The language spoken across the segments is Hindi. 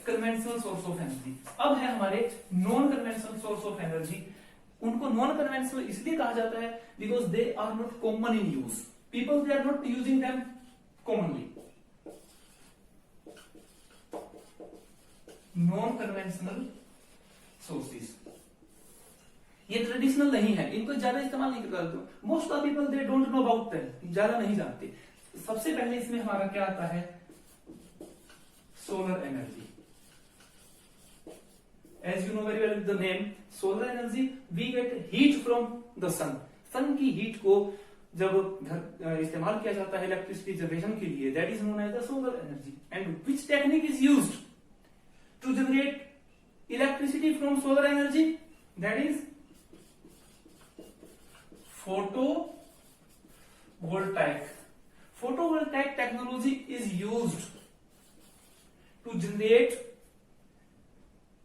Conventional source of energy. अब है हमारे non conventional source of energy. उनको नॉन कन्वेंशनल इसलिए कहा जाता है because they are not common in use, people they are not using them commonly. Non conventional sources ये ट्रेडिशनल नहीं है, इनको ज्यादा इस्तेमाल नहीं करते। Most of people they don't know about them, ज्यादा नहीं जानते। सबसे पहले इसमें हमारा क्या आता है, solar energy. As you know very well the name solar energy, we get heat from the sun. Sun की हीट को जब घर इस्तेमाल किया जाता है इलेक्ट्रिसिटी जनरेशन के लिए, that is known as the solar energy. And which technique is used to generate electricity from solar energy, that is photovoltaic. Photovoltaic technology is used to generate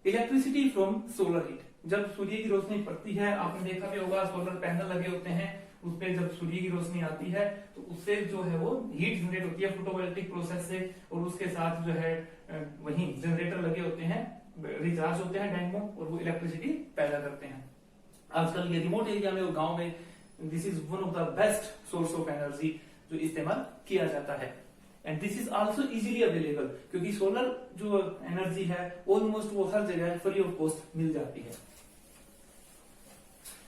electricity from solar heat. जब सूर्य की रोशनी पड़ती है, आपने देखा भी होगा सोलर पैनल लगे होते हैं, उस पे जब सूर्य की रोशनी आती है तो उससे जो है वो हीट जनरेट होती है फोटोवोल्टिक प्रोसेस से, और उसके साथ जो है वही जनरेटर लगे होते हैं, रिचार्ज होते हैं डायनेमो, और वो इलेक्ट्रिसिटी पैदा करते हैं। आजकल ये रिमोट एरिया में और गांव में this is one of the best source of energy जो इस्तेमाल किया जाता है। And this is also easily available, क्योंकि सोलर जो एनर्जी है ऑलमोस्ट वो हर जगह फ्री ऑफ कॉस्ट मिल जाती है।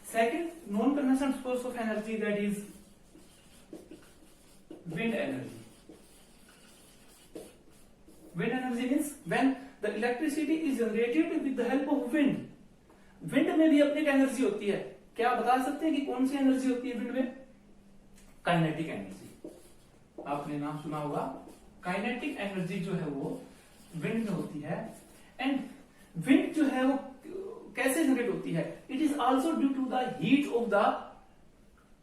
Second non conventional source of energy that is wind energy. Wind energy means when the electricity is generated with the help of wind. Wind में भी अपनी एनर्जी होती है। क्या आप बता सकते हैं कि कौन सी एनर्जी होती है विंड में? Kinetic energy. आपने नाम सुना होगा, काइनेटिक एनर्जी जो है वो विंड में होती है। एंड विंड जो है वो कैसे जनरेट होती है? It is also due to the heat of the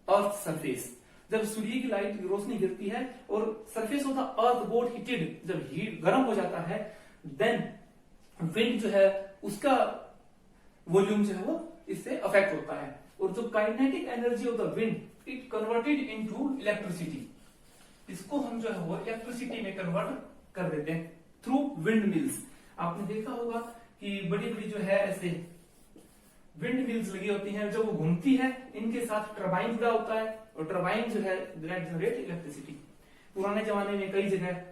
earth surface. जब सूर्य की लाइट रोशनी गिरती है और surface of the earth got heated, जब हीट गर्म हो जाता है, देन विंड जो है उसका वॉल्यूम जो है वो इससे अफेक्ट होता है। और जो kinetic energy of the wind, it converted into electricity. इसको हम जो है वो इलेक्ट्रिसिटी में कन्वर्ट कर देते हैं थ्रू विंड मिल्स। आपने देखा होगा कि बड़ी बड़ी जो है ऐसे विंड मिल्स लगी होती हैं, जब वो घूमती है इनके साथ टरबाइन जुड़ा होता है, और टरबाइन जो है जनरेट इलेक्ट्रिसिटी। पुराने जमाने में कई जगह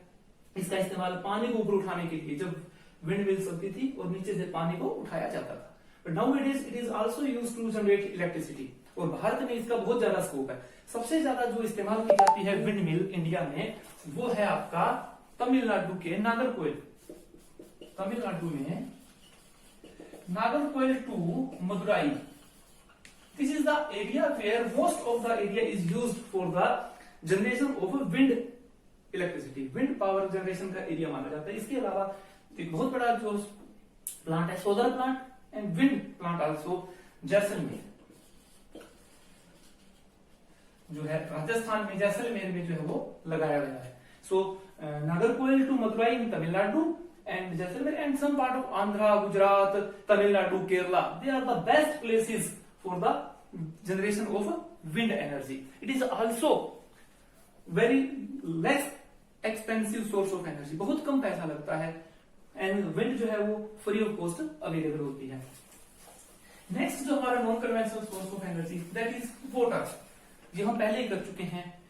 इसका इस्तेमाल पानी को ऊपर उठाने के लिए, जब विंड मिल्स होती थी और नीचे से पानी को उठाया जाता था। But nowadays it is also used to generate electricity, और भारत में इसका बहुत ज्यादा स्कोप है। सबसे ज्यादा जो इस्तेमाल की जाती है विंड मिल इंडिया में, वो है आपका तमिलनाडु के नागरकोइल। तमिलनाडु में Nagercoil to Madurai, this is the area where most of the area is used for the generation of wind electricity. Wind power generation का एरिया माना जाता है। इसके अलावा एक बहुत बड़ा जो प्लांट है solar plant and wind plant also Jaisalmer, जो है राजस्थान में जैसलमेर में जो है वो लगाया गया है। So Nagercoil to Madurai in Tamil Nadu and Jaisalmer and some part of Andhra, Gujarat, Tamil Nadu, Kerala, they are the best places for the generation of wind energy. It is also very less expensive source of energy, बहुत कम पैसा लगता है, एंड विंड जो है वो फ्री ऑफ कॉस्ट अवेलेबल होती है। नेक्स्ट जो हमारा non conventional source of energy that is water. ये हम पहले ही कर चुके हैं।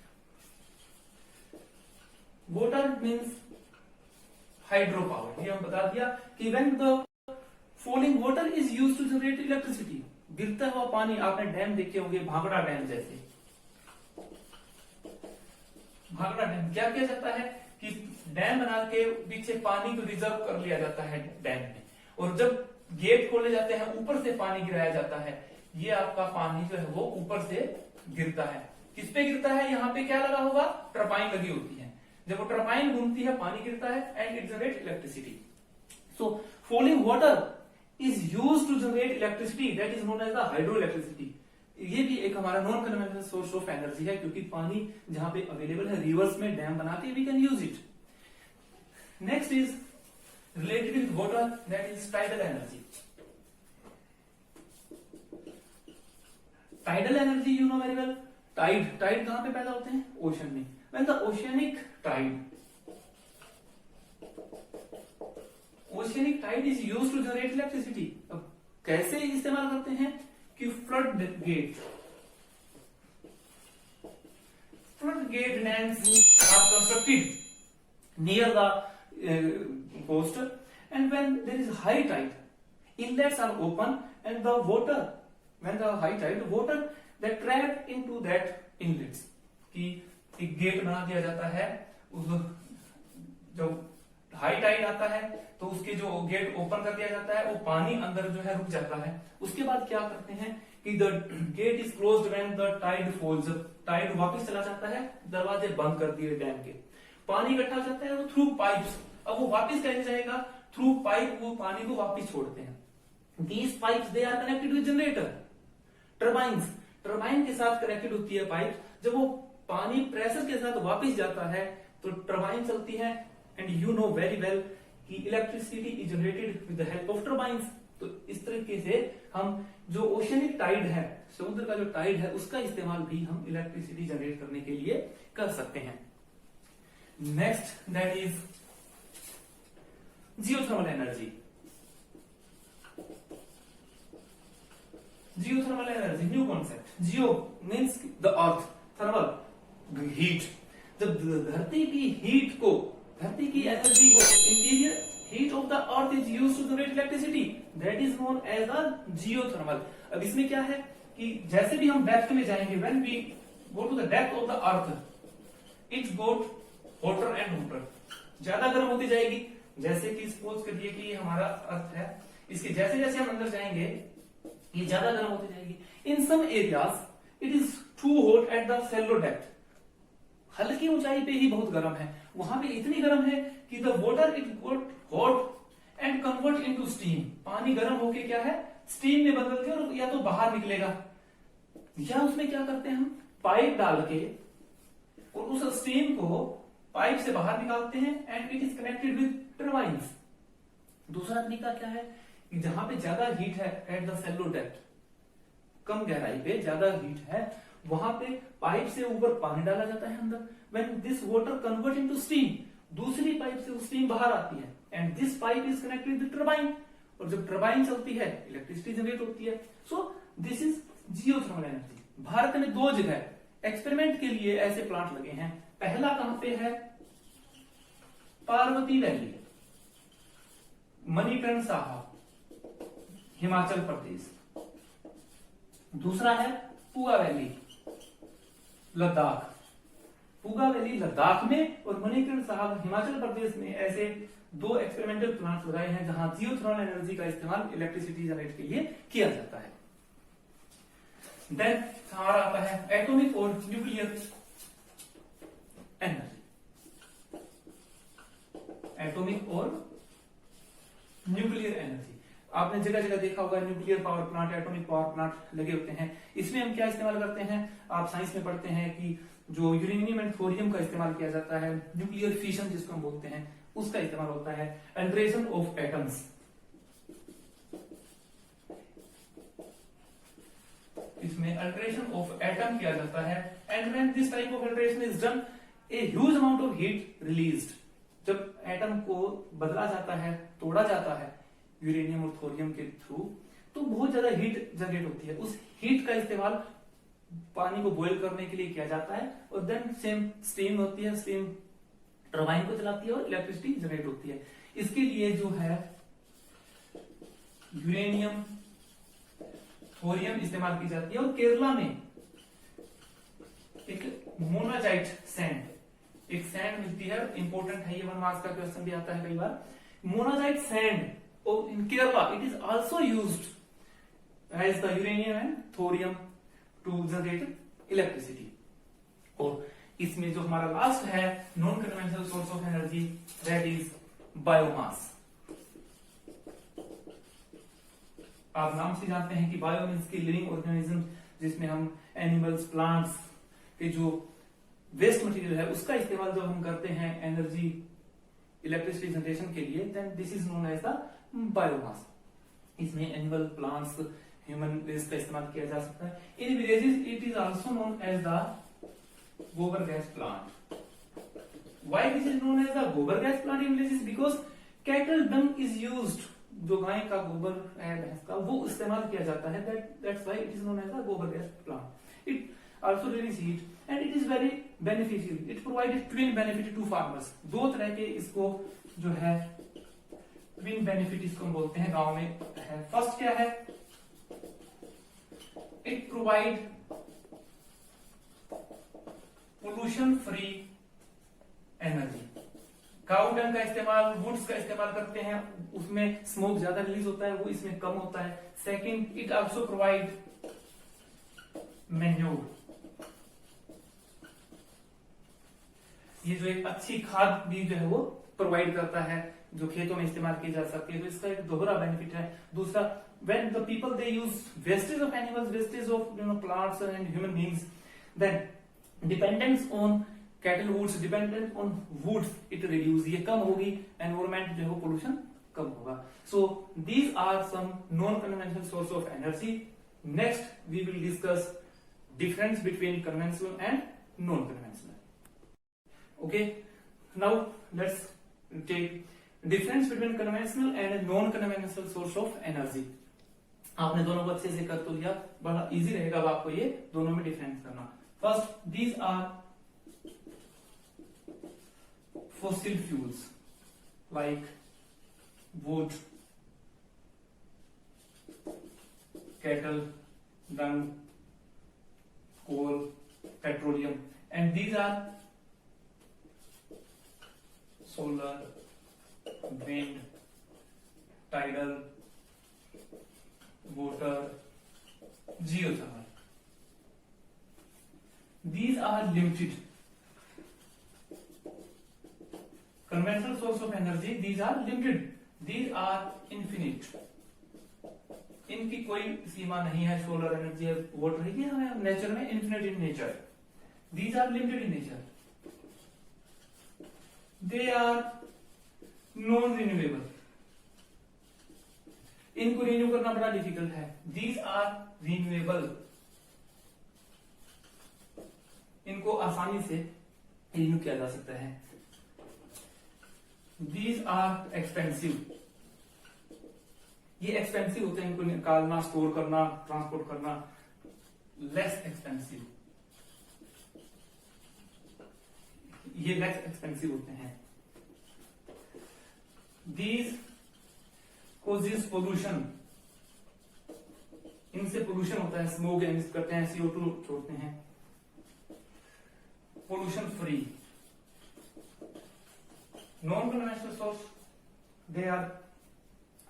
Water means hydro power. ये हम बता दिया कि when the falling water is used to generate electricity. गिरता हुआ पानी, आपने डैम देखे होंगे, भाखड़ा डैम जैसे। भाखड़ा डैम क्या किया जाता है कि डैम बना के पीछे पानी को रिजर्व कर लिया जाता है डैम में, और जब गेट खोले जाते हैं ऊपर से पानी गिराया जाता है। ये आपका पानी जो है वो ऊपर से गिरता है। किस पे गिरता है? यहाँ पे क्या लगा होगा? टरबाइन लगी होती है। जब वो टरबाइन घूमती है, पानी गिरता है and it generate electricity. So falling water is used to generate electricity, that is known as the hydro electricity. ये भी एक हमारा non conventional source of energy है, क्योंकि पानी जहां पे अवेलेबल है रिवर्स में डैम बना के we can use it. Next is related with water, that is tidal energy. Tidal energy you know very well. Tide कहां पे पैदा होते हैं? ओशन में। When the oceanic tide oceanic tide is used to generate electricity. अब कैसे इस्तेमाल करते हैं कि flood gate dams are constructed near the coast, and when there is high tide, inlets are open and the water, when the high tide, water that trapped into that inlets, कि एक गेट बना दिया जाता है। उस जब हाई टाइड आता है तो उसके जो गेट ओपन कर दिया जाता है, वो पानी अंदर जो है रुक जाता है। उसके बाद क्या करते हैं कि the gate is closed when the tide falls, tide वापस चला जाता है, दरवाजे बंद कर दिए डैम के, पानी इकट्ठा हो जाता है वो थ्रू पाइप्स, अब वो वापस कैसे जाएगा, थ्रू पाइप वो पानी को वापस छोड़ते हैं। These pipes they are connected with generator turbines, turbine के साथ कनेक्टेड होती है पाइप। जब वो पानी प्रेशर के साथ वापस जाता है तो टर्बाइन चलती है, and you know very well कि electricity is generated with the help of turbines. तो इस तरीके से हम जो ओशियनिक टाइड है, समुद्र का जो टाइड है, उसका इस्तेमाल भी हम इलेक्ट्रिसिटी जनरेट करने के लिए कर सकते हैं। Next that is geothermal energy. Geothermal energy new concept. Geo means the earth, thermal heat. जब धरती की हीट को, धरती की एनर्जी को, interior heat of the earth is used to generate electricity, that is known as the geothermal. अब इसमें क्या है कि जैसे भी हम डेप्थ में जाएंगे, when we go to the depth of the earth, it's got hotter and hotter, ज्यादा गर्म होती जाएगी। जैसे कि सपोज करिए कि ये हमारा अर्थ है, इसके जैसे जैसे हम अंदर जाएंगे ये ज्यादा गर्म होती जाएगी। In some areas it is too hot at the shallow depth, हल्की ऊंचाई पे ही बहुत गर्म है, वहां पे इतनी गर्म है कि the water it got hot and convert into steam, पानी गर्म होके क्या है स्टीम में बदल के और या तो बाहर निकलेगा, या उसमें क्या करते हैं हम पाइप डाल के और उस स्टीम को पाइप से बाहर निकालते हैं, and it is connected with turbines. दूसरा तरीका क्या है कि जहां पे ज्यादा हीट है एट द शैलो डेप्थ, कम गहराई पे ज्यादा हीट है, वहां पे पाइप से ऊपर पानी डाला जाता है अंदर, when this water convert into steam, दूसरी पाइप से स्टीम बाहर आती है, and this pipe is connected with turbine, और जब टर्बाइन चलती है इलेक्ट्रिसिटी जनरेट होती है। So this is geothermal energy. Bharat में 2 जगह एक्सपेरिमेंट के लिए ऐसे प्लांट लगे हैं। पहला कहां पे है, पार्वती वैली, मणिकर्ण साहब, हिमाचल प्रदेश। दूसरा है पूगा वैली, लद्दाख। पूगा वैली लद्दाख में और मणिकर्ण साहब हिमाचल प्रदेश में ऐसे 2 एक्सपेरिमेंटल प्लांट लगाए हैं जहां जियोथर्मल एनर्जी का इस्तेमाल इलेक्ट्रिसिटी जनरेट के लिए किया जाता है। देन हमारा आता है एटॉमिक और न्यूक्लियर एनर्जी। एटॉमिक और न्यूक्लियर एनर्जी, आपने जगह जगह देखा होगा nuclear power plant, atomic power plant लगे होते हैं। इसमें हम क्या इस्तेमाल करते हैं, आप साइंस में पढ़ते हैं कि जो यूरेनियम एंड थोरियम का इस्तेमाल किया जाता है, न्यूक्लियर फिशन जिसको हम बोलते हैं, उसका इस्तेमाल होता है। अल्ट्रेशन ऑफ एटम्स, इसमें अल्ट्रेशन ऑफ एटम किया जाता है, and when this type of alteration is done a huge amount of heat released. जब एटम को बदला जाता है, तोड़ा जाता है यूरेनियम और थोरियम के थ्रू, तो बहुत ज्यादा हीट जनरेट होती है। उस हीट का इस्तेमाल पानी को बॉईल करने के लिए किया जाता है, और देन सेम स्टीम होती है, स्टीम टर्बाइन को चलाती है और इलेक्ट्रिसिटी जनरेट होती है। इसके लिए जो है यूरेनियम थोरियम इस्तेमाल की जाती है। और केरला में एक मोनाजाइट सैंड, एक सैंड मिलती है, इंपॉर्टेंट है ये, 1 मार्क्स का क्वेश्चन भी आता है कई बार। Monazite sand in Kerala it is also used as the uranium and thorium to generate electricity. और इसमें जो हमारा लास्ट है non conventional source of energy, that is biomass. आप नाम से जानते हैं कि बायो मीन्स की लिविंग ऑर्गेनिज्म, जिसमें हम एनिमल्स, प्लांट्स के जो वेस्ट मटेरियल है उसका इस्तेमाल जब हम करते हैं एनर्जी इलेक्ट्रिसिटी जनरेशन के लिए, then this is known as the biomass. इसमें एनिमल, प्लांट्स, ह्यूमन वेस्ट का इस्तेमाल किया जा सकता है। In villages it is also known as the gobar gas plant. Why this is known as the gobar gas plant in villages? Because cattle dung is used, जो गाय का गोबर है भैंस का, वो इस्तेमाल किया जाता है, that's why it is known as the gobar gas plant. It also release heat and it is very beneficial, it provide twin benefit to farmers. दो तरह के इसको जो है ट्विन बेनिफिट इसको हम बोलते हैं गांव में है। फर्स्ट क्या है, it provide pollution free energy. Cow dung का इस्तेमाल, वुड्स का इस्तेमाल करते हैं, उसमें स्मोक ज्यादा रिलीज होता है, वो इसमें कम होता है। Second, it also provide manure, ये जो एक अच्छी खाद भी जो है वो प्रोवाइड करता है, जो खेतों में इस्तेमाल की जा सकती है, तो इसका एक दोहरा बेनिफिट है। दूसरा, when the people they use wastage of animals, wastage of plants and human beings, then dependence on cattle woods, dependence on woods, it reduce, ये कम होगी, environment जो है वो pollution कम होगा। So these are some non-conventional source of energy. Next we will discuss difference between conventional and non-conventional. Okay, now let's take difference between conventional and non-conventional source of energy. आपने दोनों को अच्छे से कर तो लिया, बड़ा इजी रहेगा अब आपको ये दोनों में डिफरेंस करना। First, these are fossil fuels like wood, cattle, dung, coal, petroleum, and these are solar, wind, tidal, water, geothermal. These are limited. Conventional source of energy, these are limited. These are infinite. इनकी कोई सीमा नहीं है। सोलर एनर्जी है, वाटर है, ये हमें नेचर में infinite in nature. These are limited in nature. They are non-renewable. इनको रिन्यू करना बड़ा डिफिकल्ट है। These are renewable. इनको आसानी से रिन्यू किया जा सकता है। These are expensive. ये एक्सपेंसिव होते हैं, इनको निकालना, स्टोर करना, ट्रांसपोर्ट करना लेस एक्सपेंसिव, ये लेस एक्सपेंसिव होते हैं। These causes pollution. इनसे पोल्यूशन होता है, स्मोक एमिट करते हैं, CO2 छोड़ते हैं। Pollution free. Non-conventional source, they are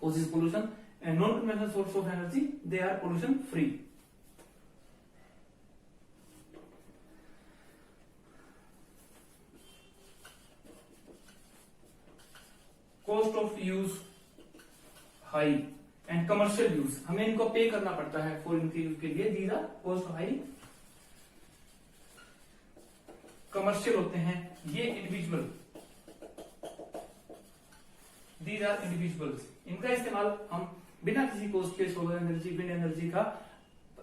causes pollution, and non-conventional source of energy, they are pollution free. Cost of use high and commercial use, हमें इनको पे करना पड़ता है फॉर इनके यूज के लिए। These are cost high, commercial होते हैं ये इंडिविजुअल। These are individuals. इनका इस्तेमाल हम बिना किसी कॉस्ट के सोलर एनर्जी, विंड एनर्जी का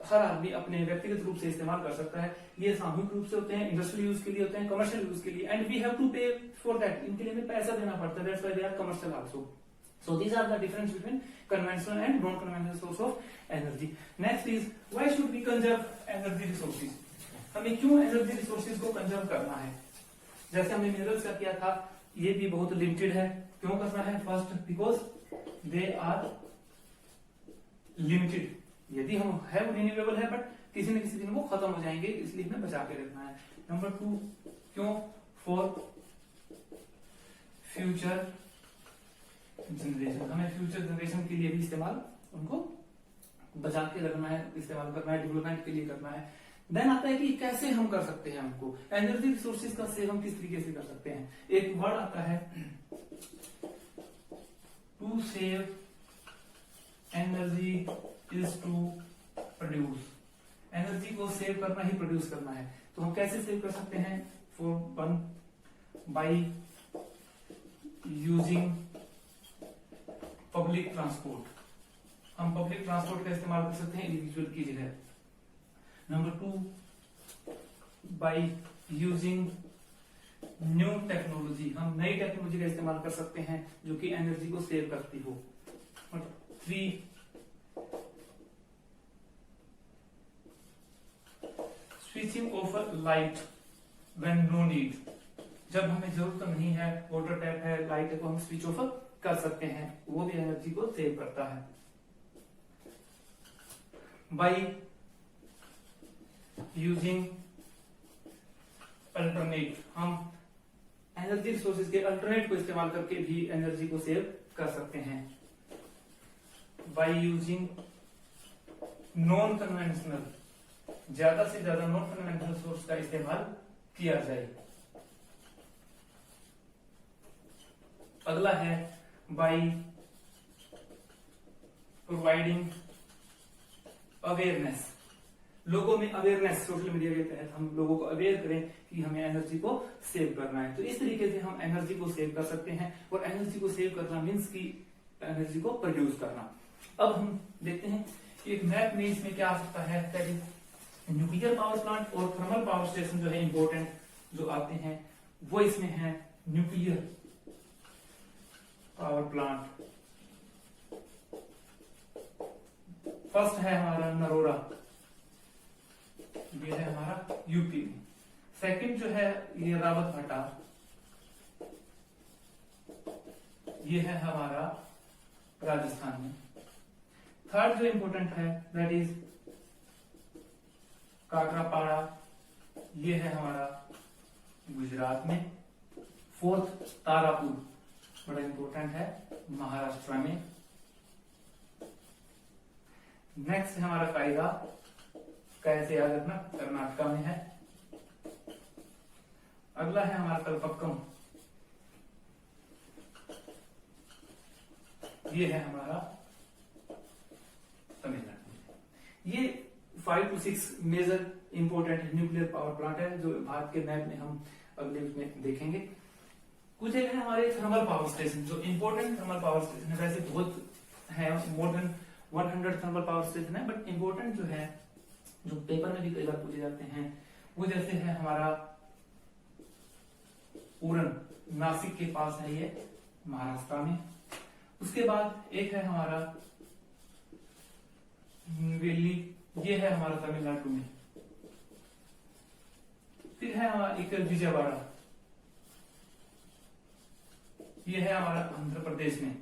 हर आदमी अपने व्यक्तिगत रूप से इस्तेमाल कर सकता है। ये सामूहिक रूप से होते हैं, इंडस्ट्रियल यूज के लिए होते हैं, कमर्शियल यूज के लिए, and we have to pay for that. इनके लिए हमें पैसा देना पड़ता है, that's why they are commercial also. So these are the difference between conventional and non-conventional source of energy. Next is why should we conserve energy resources? हमें क्यों एनर्जी रिसोर्सेज को कंजर्व करना है? जैसे हमने मिनरल्स का किया था, ये भी बहुत लिमिटेड है। क्यों करना है? First, because they are limited. यदि हम है रिन्यूएबल है, बट किसी न किसी दिन वो खत्म हो जाएंगे, इसलिए हमें बचा के रखना है। नंबर 2, क्यों? फॉर फ्यूचर जनरेशन, हमें फ्यूचर जनरेशन के लिए भी इस्तेमाल उनको बचा के रखना है, इस्तेमाल करना है, डेवलपमेंट के लिए करना है। देन आता है कि कैसे हम कर सकते हैं हमको एनर्जी रिसोर्सेज का सेव हम किस तरीके से कर सकते हैं। एक वर्ड आता है to save energy is to produce. Energy को सेव करना ही प्रोड्यूस करना है। तो हम कैसे सेव कर सकते हैं? For one, by using public transport. हम पब्लिक ट्रांसपोर्ट का इस्तेमाल कर सकते हैं इंडिविजुअल की जगह। Number 2, by using new technology, हम नई टेक्नोलॉजी का इस्तेमाल कर सकते हैं जो कि एनर्जी को सेव करती हो। 3 switching off light when no need, जब हमें जरूरत नहीं है, वाटर टैप है, लाइट है, तो हम स्विच ऑफ कर सकते हैं, वो भी एनर्जी को सेव करता है। बाई यूजिंग अल्टरनेट, हम एनर्जी रिसोर्सेज के अल्टरनेट को इस्तेमाल करके भी एनर्जी को सेव कर सकते हैं। बाई यूजिंग नॉन कन्वेंशनल, ज्यादा से ज्यादा नॉन कन्वेंशनल सोर्स का इस्तेमाल किया जाए। अगला है बाई प्रोवाइडिंग अवेयरनेस, लोगों में अवेयरनेस, सोशल मीडिया के तहत हम लोगों को अवेयर करें कि हमें एनर्जी को सेव करना है, तो इस तरीके से हम एनर्जी को सेव कर सकते हैं। और एनर्जी को सेव करना मीन्स की एनर्जी को प्रोड्यूस करना। अब हम देखते हैं कि एक मैप में इसमें क्या आ सकता है, that is nuclear power plant और थर्मल पावर स्टेशन जो है इंपॉर्टेंट जो आते हैं वो इसमें है। न्यूक्लियर पावर प्लांट फर्स्ट है हमारा नरोरा, ये है हमारा यूपी में। सेकंड जो है ये रावत भाटा, ये है हमारा राजस्थान में। थर्ड जो इंपॉर्टेंट है दैट इज काकरापाड़ा, ये है हमारा गुजरात में। फोर्थ तारापुर, बड़ा इंपॉर्टेंट है, महाराष्ट्र में। नेक्स्ट है हमारा कायदा, कैसे याद रखना, कर्नाटका में है। अगला है हमारा कलपक्कम, ये है हमारा तमिलनाडु में। ये 5 to 6 major important nuclear power plant है जो भारत के मैप में हम अगले में देखेंगे। कुछ है हमारे थर्मल पावर स्टेशन, जो इंपोर्टेंट थर्मल पावर स्टेशन है। वैसे बहुत है, more than 100 thermal power station है, बट इंपोर्टेंट जो है, जो पेपर में भी कई बार पूछे जाते हैं, वो जैसे है हमारा उरण, नासिक के पास है, ये महाराष्ट्र में। उसके बाद एक है हमारा वेली, ये है हमारा तमिलनाडु में। फिर है हमारा एक विजयवाड़ा, ये है हमारा आंध्र प्रदेश में।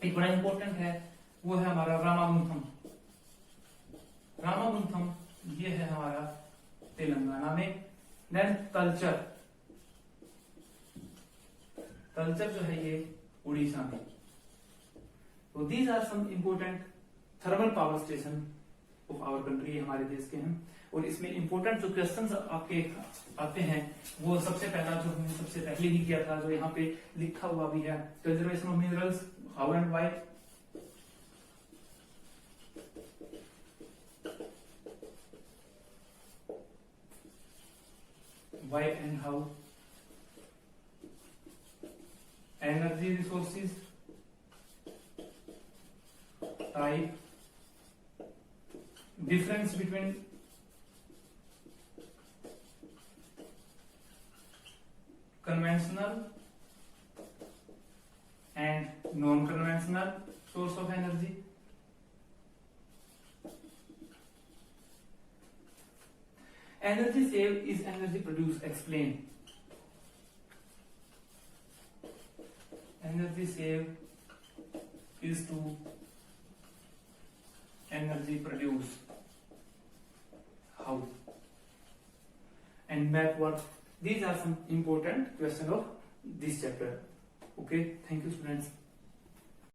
एक बड़ा इंपॉर्टेंट है वो है हमारा रामागुंथम, रामागुंथम ये है हमारा तेलंगाना में। देन तलचर, तलचर जो है ये उड़ीसा में। तो these are some important thermal power station of our country, हमारे देश के हैं। और इसमें इंपोर्टेंट जो क्वेश्चंस आपके आते हैं वो सबसे पहला जो हमने सबसे पहले ही किया था, जो यहाँ पे लिखा हुआ भी है, conservation of minerals, how and why. Why and how, energy resources, type, difference between conventional and non-conventional source of energy, energy saved is energy produced, explain. Energy saved is to energy produce, how, and map work. These are some important questions of this chapter. Okay, thank you students.